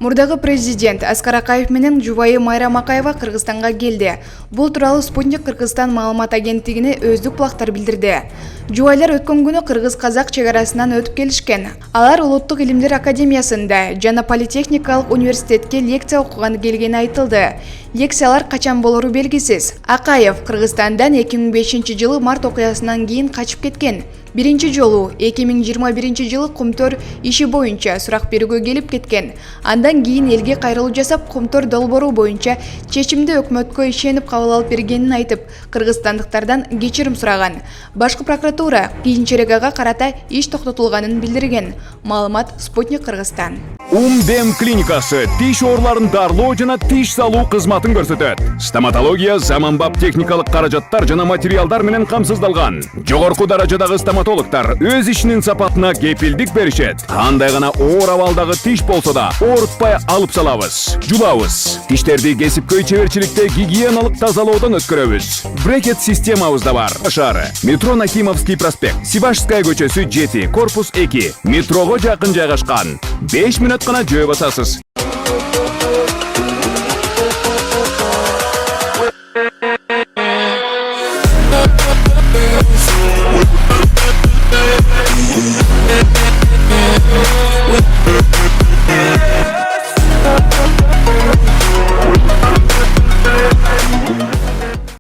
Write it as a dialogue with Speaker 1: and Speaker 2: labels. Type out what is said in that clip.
Speaker 1: Мурдагы президент Аскар Акаев менен жубайы Майрам Акаева Кыргызстанга келди. Бул тууралуу Спутник Кыргызстан маалымат агенттигине өздүк булактар билдирди. Жубайлар өткөн күнү кыргыз-казак чек арасынан өтүп келишкен. Алар Улуттук илимдер академиясында жана Политехникалык университетке лекция окуганы келгени айтылды. Лекциялар качан болору белгисиз. Акаев Кыргызстандан 2005-жылы март окуясынан кийин качып кеткен. Биринчи жолу 2021-жылы Кумтөр иши боюнча сурак берүүгө келип кеткен. Андан кийин элге кайрылуу жасап, Кумтөр долбоору боюнча чечимди өкмөткө ишенип кабыл алып бергенин айтып, кыргызстандыктардан кечирим сураган. Башкы прокуратура кийинчерээк ага карата иш токтотулганын билдирген. Маалымат Спутник Кыргызстан.
Speaker 2: Дем клиникасы тиш ооруларын дарылоо жана тиш салуу кызматын көрсөтөт. Стоматология заманбап техникалык каражаттар жана материалдар менен камсыздалган. Жогорку даражадагы стоматологтор өз ишинин сапатына кепилдик беришет. Кандай гана оор абалдагы тиш болсо да оорутпай алып салабыз. Жулабыз. Тиштерди кесипкөй чеберчиликте гигиеналык тазалоодон өткөрөбүз. Брекет системабыз да бар. Шаары. Метро Нахимовский проспект, Сибашская көчөсү 7, корпус 2. Метрого жакын жайгашкан. 5 мүнөт гана жөө басасыз.